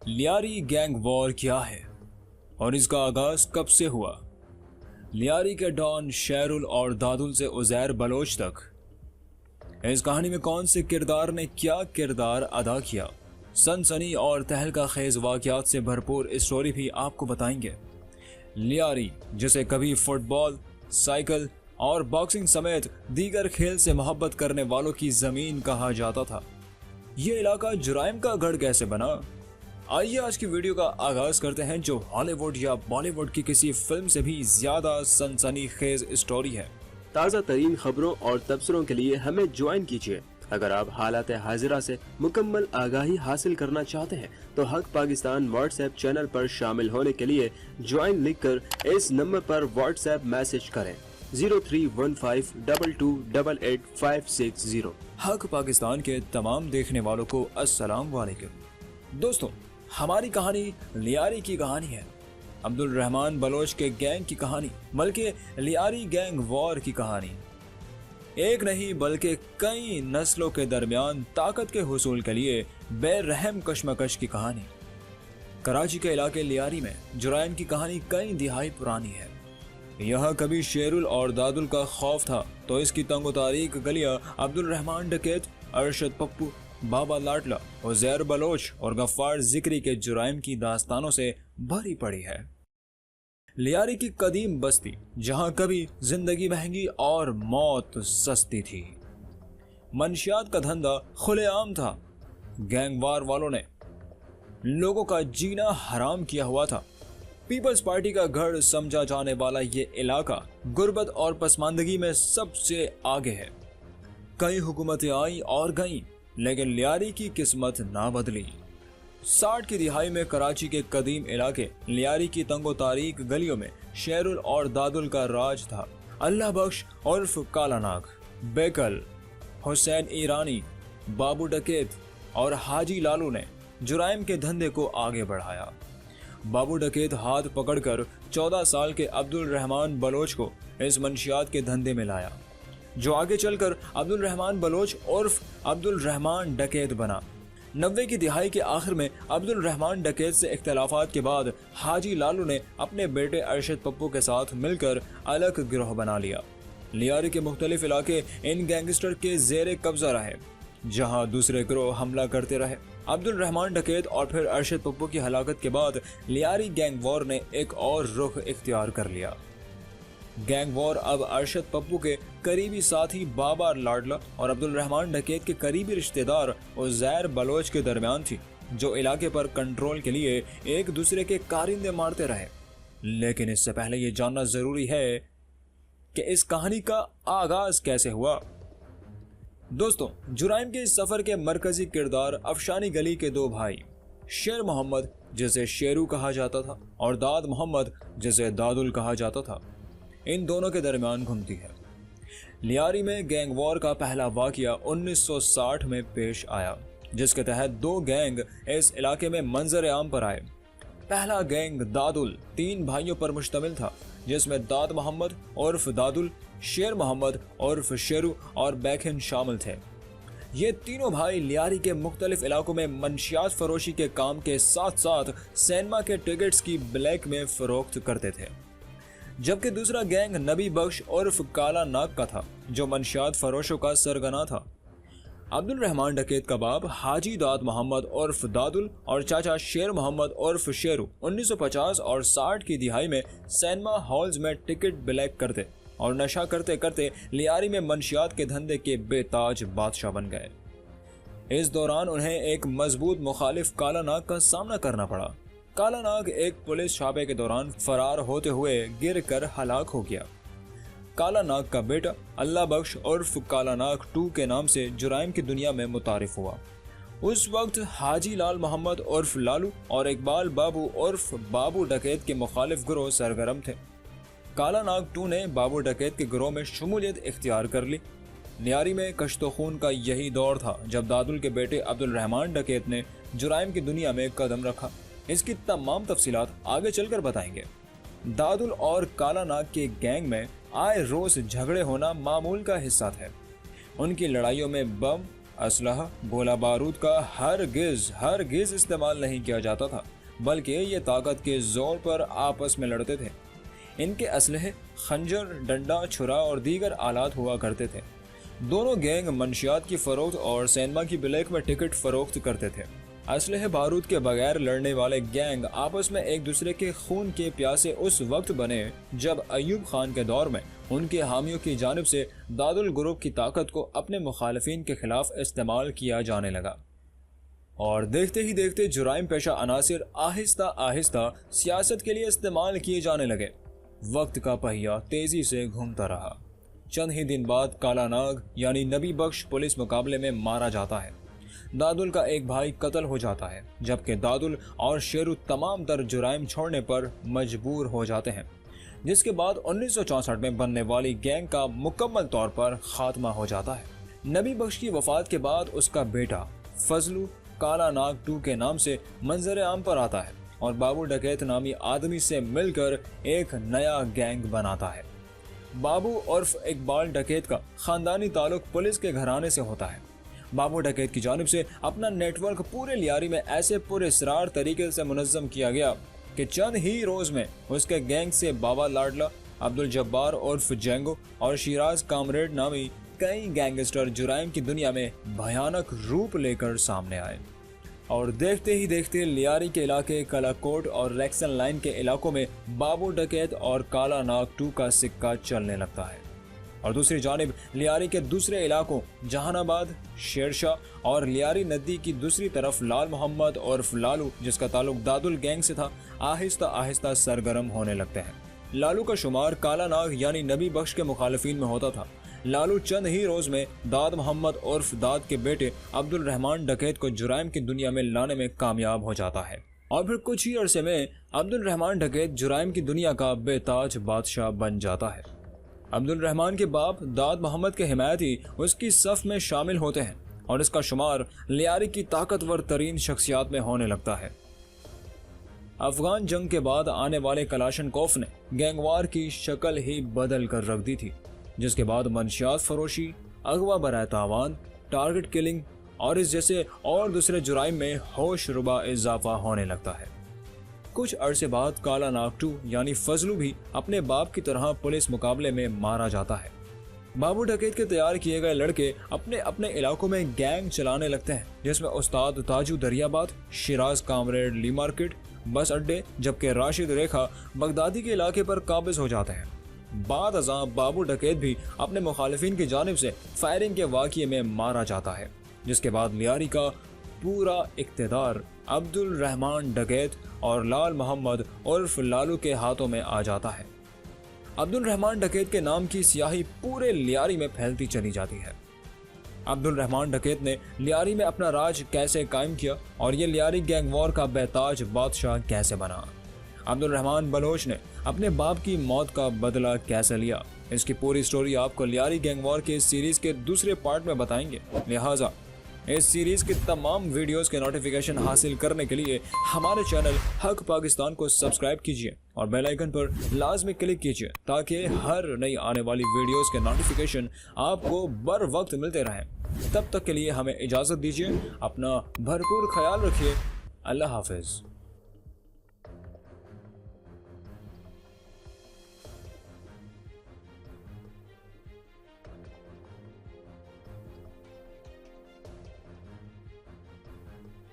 Lyari gang war क्या है और इसका आगाज कब से हुआ? लियारी के डॉन शेरुल और दादुल से उजैर बलोच तक, इस कहानी में कौन से किरदार ने क्या किरदार अदा किया? सनसनी और तहलका खेज वाकयात से भरपूर स्टोरी भी आपको बताएंगे। लियारी, जिसे कभी फुटबॉल, साइकिल और बॉक्सिंग समेत दीगर खेल से मोहब्बत करने वालों की जमीन कहा जाता था, ये इलाका जुराइम का गढ़ कैसे बना? आइए आज की वीडियो का आगाज करते हैं, जो हॉलीवुड या बॉलीवुड की किसी फिल्म से भी ज्यादा सनसनीखेज स्टोरी है। ताज़ा तरीन खबरों और तबसरों के लिए हमें ज्वाइन कीजिए। अगर आप हालात हाजिरा से मुकम्मल आगाही हासिल करना चाहते हैं तो हक पाकिस्तान व्हाट्सएप चैनल पर शामिल होने के लिए ज्वाइन लिखकर इस नंबर पर व्हाट्सएप मैसेज करें 031522888560। हक पाकिस्तान के तमाम देखने वालों को अस्सलाम वालेकुम। दोस्तों, हमारी कहानी लियारी की कहानी है, अब्दुल रहमान बलोच के गैंग की कहानी, बल्कि लियारी गैंग वॉर की कहानी। एक नहीं बल्कि कई नस्लों के दरमियान ताकत के हुसूल के लिए बेरहम कशमकश की कहानी। कराची के इलाके लियारी में जुराइम की कहानी कई दिहाई पुरानी है। यहाँ कभी शेरुल और दादुल का खौफ था तो इसकी तंगो तारीख गलियां अब्दुल रहमान डकैत, अरशद पप्पू, बाबा लाडला, उजैर बलोच और गफ्फार जिक्री के जुराइम की दास्तानों से भरी पड़ी है। लियारी की कदीम बस्ती, जहां कभी जिंदगी महंगी और मौत सस्ती थी। मंशियात का धंधा खुलेआम था। गैंगवार वालों ने लोगों का जीना हराम किया हुआ था। पीपल्स पार्टी का गढ़ समझा जाने वाला ये इलाका गुर्बत और पसमानदगी में सबसे आगे है। कई हुकूमतें आई और गईं, लेकिन लियारी की किस्मत ना बदली। 60 की दिहाई में कराची के कदीम इलाके लियारी की तंगो तारीख गलियों में शेरुल और दादुल का राज था। अल्लाह बख्श उर्फ काला नाग, बेकल, हुसैन ईरानी, बाबू डकैत और हाजी लालू ने जुराइम के धंधे को आगे बढ़ाया। बाबू डकैत हाथ पकड़कर 14 साल के अब्दुल रहमान बलोच को इस मंशियात के धंधे में लाया, जो आगे चलकर अब्दुल रहमान बलोच उर्फ अब्दुल रहमान डकैत बना। 90 की दिहाई के आखिर में अब्दुल रहमान डकैत से इख्तलाफात के बाद हाजी लालू ने अपने बेटे अरशद पप्पू के साथ मिलकर अलग गिरोह बना लिया। लियारी के मुख्तलिफ इलाके इन गैंगस्टर के जेर कब्जा रहे, जहां दूसरे गिरोह हमला करते रहे। अब्दुल रहमान डकैत और फिर अरशद पप्पू की हलाकत के बाद लियारी गैंग वॉर ने एक और रुख इख्तियार कर लिया। गैंग वॉर अब अरशद पप्पू के करीबी साथी बाबा लाडला और अब्दुल रहमान डकैत के करीबी रिश्तेदार उजैर बलोच के दरमियान थी, जो इलाके पर कंट्रोल के लिए एक दूसरे के कारिंदे मारते रहे। लेकिन इससे पहले ये जानना जरूरी है कि इस कहानी का आगाज कैसे हुआ। दोस्तों, जुराइम के इस सफर के मरकजी किरदार अफशानी गली के दो भाई, शेर मोहम्मद जिसे शेरू कहा जाता था और दाद मोहम्मद जिसे दादुल कहा जाता था, इन दोनों के दरमियान घूमती है। लियारी में गैंग वॉर का पहला वाकया 1960 में पेश आया, जिसके तहत दो गैंग इस इलाके में मंजर आम पर आए। पहला गैंग दादुल 3 भाइयों पर मुश्तमिल था, जिसमें दाद मोहम्मद उर्फ दादुल, शेर मोहम्मद उर्फ शेरू और बैखन शामिल थे। ये तीनों भाई लियारी के मुख्तलिफ इलाकों में मंशियात फरोशी के काम के साथ साथ सिनेमा के टिकट्स की ब्लैक में फरोख्त करते थे। जबकि दूसरा गैंग नबी बख्श उर्फ काला नाग का था, जो मंशियात फरोशों का सरगना था। अब्दुल रहमान डकैत का बाप हाजी दाद मोहम्मद उर्फ दादुल और चाचा शेर मोहम्मद उर्फ शेरू 1950 और 60 की दिहाई में सिनेमा हॉल्स में टिकट ब्लैक करते और नशा करते करते लियारी में मंशियात के धंधे के बेताज बादशाह बन गए। इस दौरान उन्हें एक मजबूत मुखालिफ काला नाग का सामना करना पड़ा। काला नाग एक पुलिस छापे के दौरान फरार होते हुए गिर कर हलाक हो गया। काला नाग का बेटा अल्लाह बख्श उर्फ काला नाग 2 के नाम से जुराइम की दुनिया में मुतारिफ हुआ। उस वक्त हाजी लाल मोहम्मद उर्फ लालू और इकबाल बाबू उर्फ बाबू डकैत के मुखालिफ गिरोह सरगर्म थे। काला नाग 2 ने बाबू डकैत के गिरोह में शमूलियत इख्तियार कर ली। लियारी में कश्तो खून का यही दौर था जब दादुल के बेटे अब्दुल रहमान डकैत ने जुराइम की दुनिया में कदम रखा। इसकी तमाम तफसीलात आगे चलकर बताएंगे। दादुल और काला नाग के गैंग में आए रोज झगड़े होना मामूल का हिस्सा थे। उनकी लड़ाइयों में बम اسلحہ گولہ بارود کا ہرگز استعمال نہیں کیا جاتا تھا، بلکہ یہ طاقت کے زور پر آپس میں لڑتے تھے۔ ان کے اسلحے خنجر، ڈنڈا، چھرا اور دیگر آلات ہوا کرتے تھے۔ دونوں گینگ منشیات کی فروخت اور سینما کی بلیک میں ٹکٹ فروخت کرتے تھے۔ اسلحے بارود کے بغیر لڑنے والے گینگ آپس میں ایک دوسرے کے خون کے پیاسے اس وقت بنے جب ایوب خان کے دور میں ان کے حامیوں کی جانب سے دادل گروپ کی طاقت کو اپنے مخالفین کے خلاف استعمال کیا جانے لگا، اور دیکھتے ہی دیکھتے جرائم پیشہ عناصر آہستہ آہستہ سیاست کے لیے استعمال کیے جانے لگے۔ وقت کا پہیہ تیزی سے گھومتا رہا۔ چند ہی دن بعد کالا ناگ یعنی نبی بخش پولیس مقابلے میں مارا جاتا ہے۔ دادل کا ایک بھائی قتل ہو جاتا ہے، جبکہ دادل اور شیرو تمام تر جرائم چھوڑنے پر مجبور ہو جاتے ہیں، جس کے بعد 1964 میں بننے والی گینگ کا مکمل طور پر خاتمہ ہو جاتا ہے۔ نبی بخش کی وفات کے بعد اس کا بیٹا فضلو کالا ناگ 2 کے نام سے منظر عام پر آتا ہے اور بابو ڈکیت نامی آدمی سے مل کر ایک نیا گینگ بناتا ہے۔ بابو عرف اقبال ڈکیت کا خاندانی تعلق پولیس کے گھرانے سے ہوتا ہے۔ بابو ڈکیت کی جانب سے اپنا نیٹ ورک پورے لیاری میں ایسے پراسرار طریقے سے منظم کیا گیا کہ چند ہی روز میں اس کے گینگ سے بابا لاڈلا، عبد الجبار عرف جینگو اور شیراز کامریڈ نامی کئی گینگسٹر جرائم کی دنیا میں بھیانک روپ لے کر سامنے آئے، اور دیکھتے ہی دیکھتے لیاری کے علاقے کلاکوٹ اور ریکسن لائن کے علاقوں میں بابو ڈکیت اور کالا ناگ 2 کا سکہ چلنے لگتا ہے، اور دوسری جانب لیاری کے دوسرے علاقوں جہان آباد، شیرشاہ اور لیاری ندی کی دوسری طرف لال محمد عرف لالو، جس کا تعلق دادل گینگ سے تھا، آہستہ آہستہ سرگرم ہونے لگتے ہیں۔ لالو کا شمار کالا ناگ یعنی نبی بخش کے مخالفین میں ہوتا تھا۔ لالو چند ہی روز میں داد محمد عرف داد کے بیٹے عبد الرحمان ڈکیت کو جرائم کی دنیا میں لانے میں کامیاب ہو جاتا ہے، اور پھر کچھ ہی عرصے میں عبد الرحمان ڈکیت جرائم کی دنیا کا بے تاج بادشاہ بن جاتا ہے۔ عبد الرحمان کے باپ داد محمد کے حمایتی اس کی صف میں شامل ہوتے ہیں، اور اس کا شمار لیاری کی طاقتور ترین شخصیات میں ہونے لگتا ہے۔ افغان جنگ کے بعد آنے والے کلاشنکوف نے گینگوار کی شکل ہی بدل کر رکھ دی تھی، جس کے بعد منشیات فروشی، اغوا برائے تاوان، ٹارگٹ کلنگ اور اس جیسے اور دوسرے جرائم میں ہوش ربا اضافہ ہونے لگتا ہے۔ کچھ عرصے بعد کالا ناگ 2 یعنی فضلو بھی اپنے باپ کی طرح پولیس مقابلے میں مارا جاتا ہے۔ بابو ڈکیت کے تیار کیے گئے لڑکے اپنے اپنے علاقوں میں گینگ چلانے لگتے ہیں، جس میں استاد تاجو دریاباد، شیراز کامریڈ لی مارکیٹ، بس اڈے، جبکہ راشد ریکھا بغدادی کے علاقے پر قابض ہو جاتے ہیں۔ بعد ازاں بابو ڈکیت بھی اپنے مخالفین کی جانب سے فائرنگ کے واقعے میں مارا جاتا ہے، جس کے بعد لیاری کا پورا اقتدار عبد الرحمان ڈکیت اور لال محمد عرف لالو کے ہاتھوں میں آ جاتا ہے۔ عبد الرحمان ڈکیت کے نام کی سیاہی پورے لیاری میں پھیلتی چلی جاتی ہے۔ عبد الرحمان ڈکیت نے لیاری میں اپنا راج کیسے قائم کیا اور یہ لیاری گینگ وار کا بے تاج بادشاہ کیسے بنا؟ عبد الرحمان بلوچ نے اپنے باپ کی موت کا بدلہ کیسے لیا؟ اس کی پوری سٹوری آپ کو لیاری گینگ وار کے اس سیریز کے دوسرے پارٹ میں بتائیں گے، لہٰذا اس سیریز کی تمام ویڈیوز کے نوٹیفیکیشن حاصل کرنے کے لیے ہمارے چینل حق پاکستان کو سبسکرائب کیجیے اور بیل آئیکن پر لازمی کلک کیجیے تاکہ ہر نئی آنے والی ویڈیوز کے نوٹیفیکیشن آپ کو بر وقت ملتے رہیں۔ تب تک کے لیے ہمیں اجازت دیجیے، اپنا بھرپور خیال رکھیے، اللہ حافظ۔